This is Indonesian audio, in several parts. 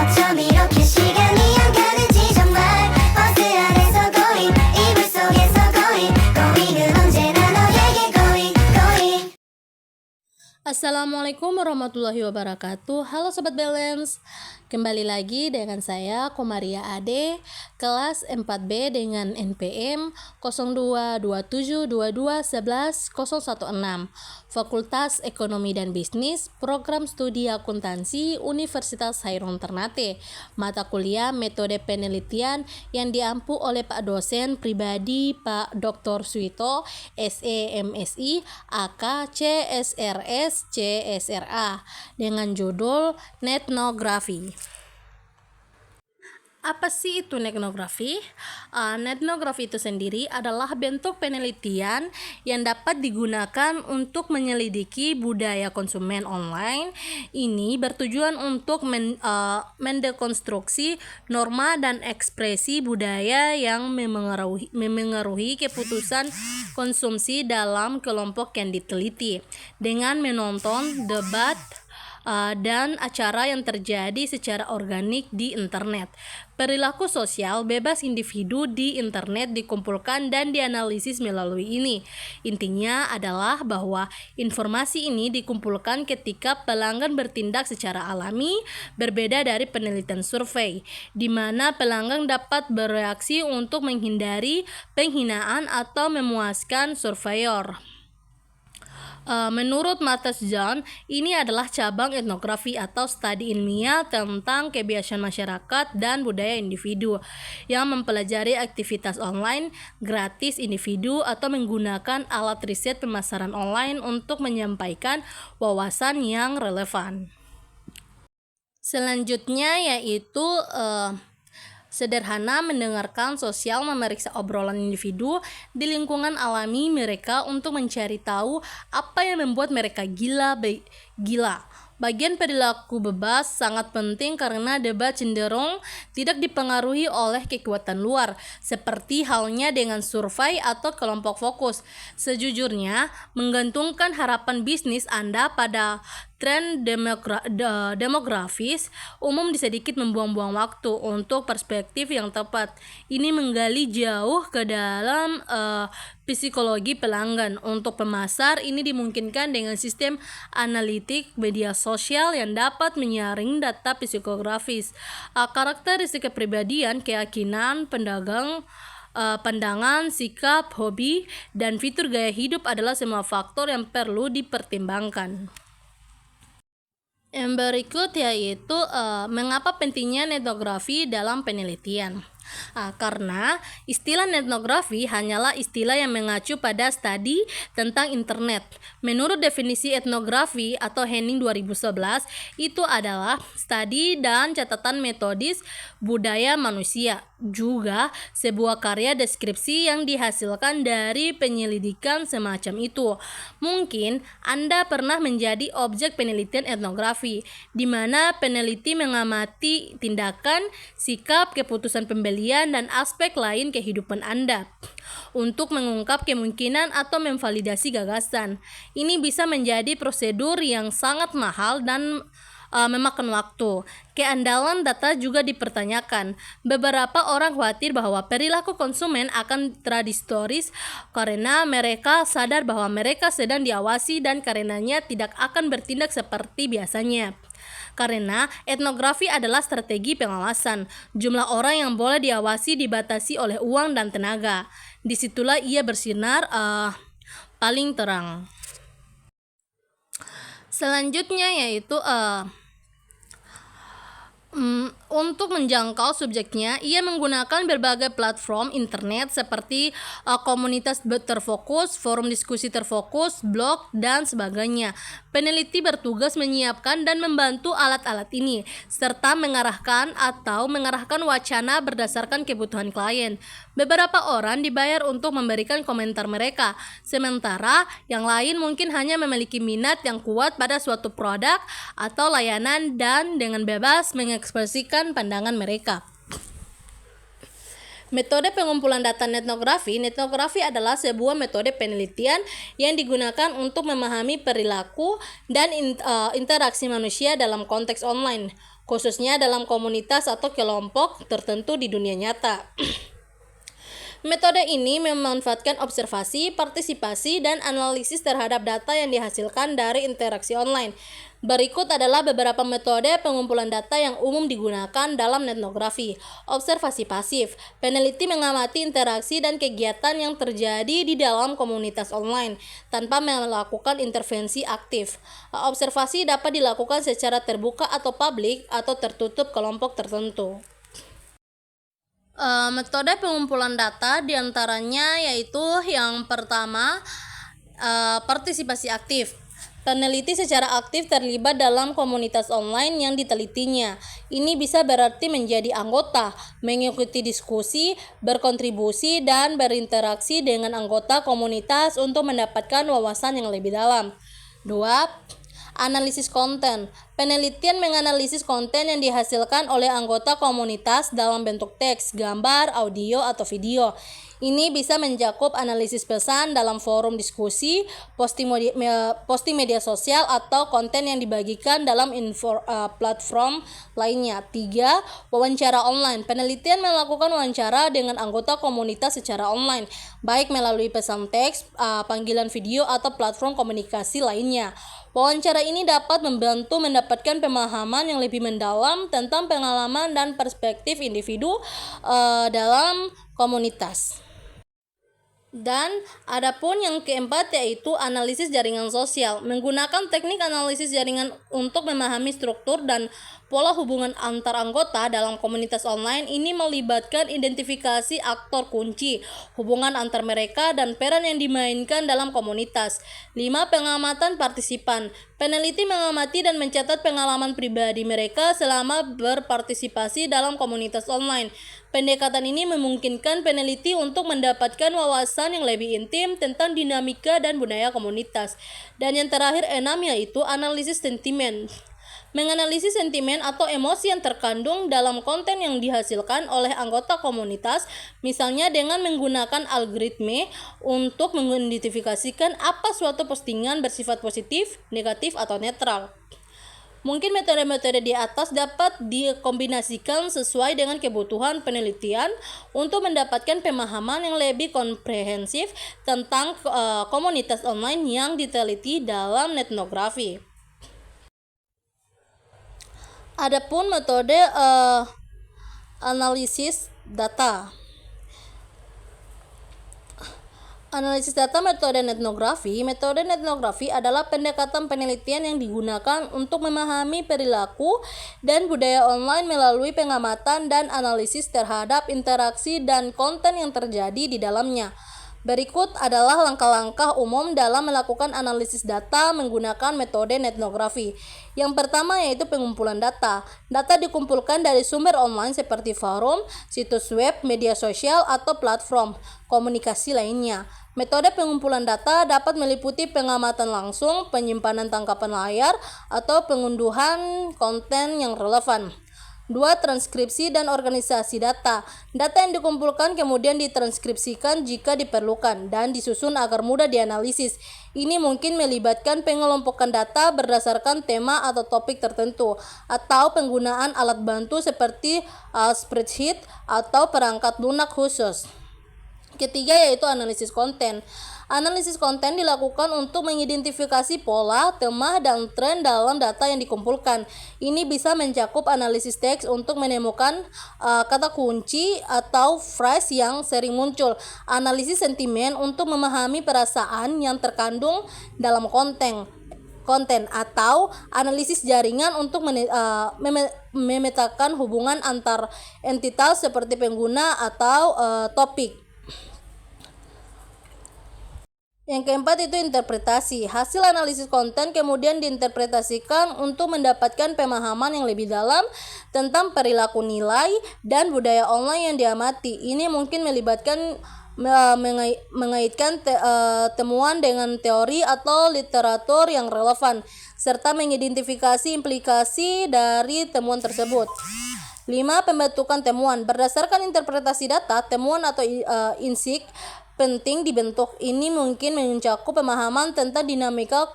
어쩜 이렇게 시간이 안 가는지 정말 버스 안에서 고잉 이불 속에서 고잉 고잉은 언제나 너에게 고잉 고잉. Assalamualaikum warahmatullahi wabarakatuh. Halo Sobat Balance, kembali lagi dengan saya Komaria Ade, kelas 4B dengan NPM 022722111016, Fakultas Ekonomi dan Bisnis, Program Studi Akuntansi, Universitas Hairun Ternate, mata kuliah Metode Penelitian yang diampu oleh Pak Dosen Pribadi Pak Dr. Suito, SE MSI, AK CSRS CSRA, dengan judul Netnografi. Apa sih itu netnografi? Netnografi itu sendiri adalah bentuk penelitian yang dapat digunakan untuk menyelidiki budaya konsumen online. Ini bertujuan untuk mendekonstruksi norma dan ekspresi budaya yang memengaruhi keputusan konsumsi dalam kelompok yang diteliti, dengan menonton debat dan acara yang terjadi secara organik di internet. Perilaku sosial bebas individu di internet dikumpulkan dan dianalisis melalui ini. Intinya adalah bahwa informasi ini dikumpulkan ketika pelanggan bertindak secara alami, berbeda dari penelitian survei, di mana pelanggan dapat bereaksi untuk menghindari penghinaan atau memuaskan surveyor. Menurut Matthias John, ini adalah cabang etnografi atau studi ilmiah tentang kebiasaan masyarakat dan budaya individu yang mempelajari aktivitas online gratis individu atau menggunakan alat riset pemasaran online untuk menyampaikan wawasan yang relevan. Selanjutnya yaitu sederhana mendengarkan sosial, memeriksa obrolan individu di lingkungan alami mereka untuk mencari tahu apa yang membuat mereka gila. Bagian perilaku bebas sangat penting karena debat cenderung tidak dipengaruhi oleh kekuatan luar, seperti halnya dengan survei atau kelompok fokus. Sejujurnya, menggantungkan harapan bisnis Anda pada tren demografis umum sedikit membuang-buang waktu untuk perspektif yang tepat. Ini menggali jauh ke dalam psikologi pelanggan. Untuk pemasar, ini dimungkinkan dengan sistem analitik media sosial yang dapat menyaring data psikografis, karakteristik kepribadian, keyakinan, pandangan, sikap, hobi, dan fitur gaya hidup adalah semua faktor yang perlu dipertimbangkan. Yang berikut yaitu mengapa pentingnya etnografi dalam penelitian. Karena istilah etnografi hanyalah istilah yang mengacu pada studi tentang internet. Menurut definisi etnografi atau Henning 2011, itu adalah studi dan catatan metodis budaya manusia, juga sebuah karya deskripsi yang dihasilkan dari penyelidikan semacam itu. Mungkin Anda pernah menjadi objek penelitian etnografi, di mana peneliti mengamati tindakan, sikap, keputusan pembelian, dan aspek lain kehidupan Anda untuk mengungkap kemungkinan atau memvalidasi gagasan. Ini bisa menjadi prosedur yang sangat mahal dan memakan waktu. Keandalan data juga dipertanyakan. Beberapa orang khawatir bahwa perilaku konsumen akan tradistoris karena mereka sadar bahwa mereka sedang diawasi dan karenanya tidak akan bertindak seperti biasanya. Karena etnografi adalah strategi pengawasan, jumlah orang yang boleh diawasi dibatasi oleh uang dan tenaga. Disitulah ia bersinar paling terang. Selanjutnya yaitu untuk menjangkau subjeknya, ia menggunakan berbagai platform internet seperti komunitas terfokus, forum diskusi terfokus, blog, dan sebagainya. Peneliti bertugas menyiapkan dan membantu alat-alat ini, serta mengarahkan wacana berdasarkan kebutuhan klien. Beberapa orang dibayar untuk memberikan komentar mereka, sementara yang lain mungkin hanya memiliki minat yang kuat pada suatu produk atau layanan dan dengan bebas mengekspresikan pandangan mereka. Metode pengumpulan data netnografi. Netnografi adalah sebuah metode penelitian yang digunakan untuk memahami perilaku dan interaksi manusia dalam konteks online. khususnya dalam komunitas atau kelompok tertentu di dunia nyata. Metode ini memanfaatkan observasi, partisipasi, dan analisis terhadap data yang dihasilkan dari interaksi online. Berikut adalah beberapa metode pengumpulan data yang umum digunakan dalam etnografi. Observasi pasif. Peneliti mengamati interaksi dan kegiatan yang terjadi di dalam komunitas online tanpa melakukan intervensi aktif. Observasi dapat dilakukan secara terbuka atau publik atau tertutup kelompok tertentu. Metode pengumpulan data diantaranya yaitu yang pertama, partisipasi aktif. Peneliti secara aktif terlibat dalam komunitas online yang ditelitinya. Ini bisa berarti menjadi anggota, mengikuti diskusi, berkontribusi, dan berinteraksi dengan anggota komunitas untuk mendapatkan wawasan yang lebih dalam. 2. Analisis konten. Penelitian menganalisis konten yang dihasilkan oleh anggota komunitas dalam bentuk teks, gambar, audio, atau video. Ini bisa mencakup analisis pesan dalam forum diskusi, posting media sosial, atau konten yang dibagikan dalam platform lainnya. 3. Wawancara online. Penelitian melakukan wawancara dengan anggota komunitas secara online, baik melalui pesan teks, panggilan video, atau platform komunikasi lainnya. Wawancara ini dapat membantu mendapatkan pemahaman yang lebih mendalam tentang pengalaman dan perspektif individu dalam komunitas. Dan adapun yang keempat yaitu analisis jaringan sosial. Menggunakan teknik analisis jaringan untuk memahami struktur dan pola hubungan antar anggota dalam komunitas online ini melibatkan identifikasi aktor kunci, hubungan antar mereka, dan peran yang dimainkan dalam komunitas. 5. Pengamatan partisipan. Peneliti mengamati dan mencatat pengalaman pribadi mereka selama berpartisipasi dalam komunitas online. Pendekatan ini memungkinkan peneliti untuk mendapatkan wawasan yang lebih intim tentang dinamika dan budaya komunitas. Dan yang terakhir 6 yaitu analisis sentimen. Menganalisis sentimen atau emosi yang terkandung dalam konten yang dihasilkan oleh anggota komunitas, misalnya dengan menggunakan algoritma untuk mengidentifikasikan apa suatu postingan bersifat positif, negatif, atau netral. Mungkin metode-metode di atas dapat dikombinasikan sesuai dengan kebutuhan penelitian untuk mendapatkan pemahaman yang lebih komprehensif tentang komunitas online yang diteliti dalam etnografi. Adapun metode analisis data. Analisis data metode etnografi. Metode etnografi adalah pendekatan penelitian yang digunakan untuk memahami perilaku dan budaya online melalui pengamatan dan analisis terhadap interaksi dan konten yang terjadi di dalamnya. Berikut adalah langkah-langkah umum dalam melakukan analisis data menggunakan metode etnografi. Yang pertama yaitu pengumpulan data. Data dikumpulkan dari sumber online seperti forum, situs web, media sosial, atau platform komunikasi lainnya. Metode pengumpulan data dapat meliputi pengamatan langsung, penyimpanan tangkapan layar, atau pengunduhan konten yang relevan. 2. Transkripsi dan organisasi data. Data yang dikumpulkan kemudian ditranskripsikan jika diperlukan dan disusun agar mudah dianalisis. Ini mungkin melibatkan pengelompokan data berdasarkan tema atau topik tertentu, atau penggunaan alat bantu seperti spreadsheet atau perangkat lunak khusus. Ketiga yaitu analisis konten. Analisis konten dilakukan untuk mengidentifikasi pola, tema, dan tren dalam data yang dikumpulkan. Ini bisa mencakup analisis teks untuk menemukan kata kunci atau phrase yang sering muncul. Analisis sentimen untuk memahami perasaan yang terkandung dalam konten atau analisis jaringan untuk memetakan hubungan antar entitas seperti pengguna atau topik. Yang keempat itu interpretasi. Hasil analisis konten kemudian diinterpretasikan untuk mendapatkan pemahaman yang lebih dalam tentang perilaku, nilai, dan budaya online yang diamati. Ini mungkin melibatkan mengaitkan temuan dengan teori atau literatur yang relevan, serta mengidentifikasi implikasi dari temuan tersebut. 5. Pembentukan temuan. Berdasarkan interpretasi data, temuan atau insight penting dibentuk. Ini mungkin mencakup pemahaman tentang dinamika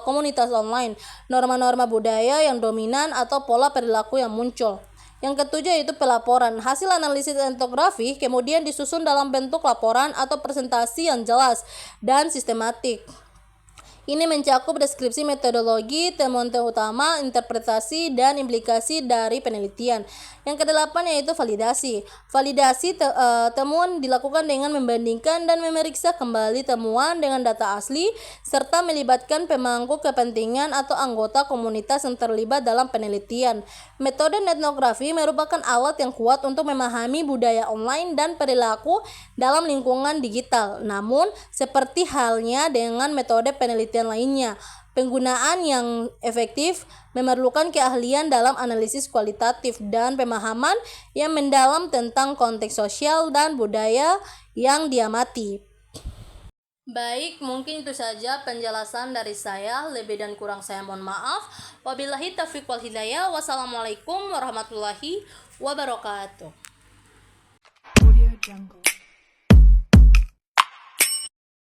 komunitas online, norma-norma budaya yang dominan atau pola perilaku yang muncul. Yang ketujuh yaitu pelaporan. Hasil analisis etnografi kemudian disusun dalam bentuk laporan atau presentasi yang jelas dan sistematik. Ini mencakup deskripsi metodologi, temuan utama, interpretasi, dan implikasi dari penelitian. Yang kedelapan yaitu validasi. Validasi temuan dilakukan dengan membandingkan dan memeriksa kembali temuan dengan data asli, serta melibatkan pemangku kepentingan atau anggota komunitas yang terlibat dalam penelitian. Metode etnografi merupakan alat yang kuat untuk memahami budaya online dan perilaku dalam lingkungan digital. Namun, seperti halnya dengan metode penelitian lainnya, penggunaan yang efektif memerlukan keahlian dalam analisis kualitatif dan pemahaman yang mendalam tentang konteks sosial dan budaya yang diamati. Baik, mungkin itu saja penjelasan dari saya. Lebih dan kurang saya mohon maaf. Wabillahi taufiq wal hidayah. Wassalamualaikum warahmatullahi wabarakatuh. Audio Jungle.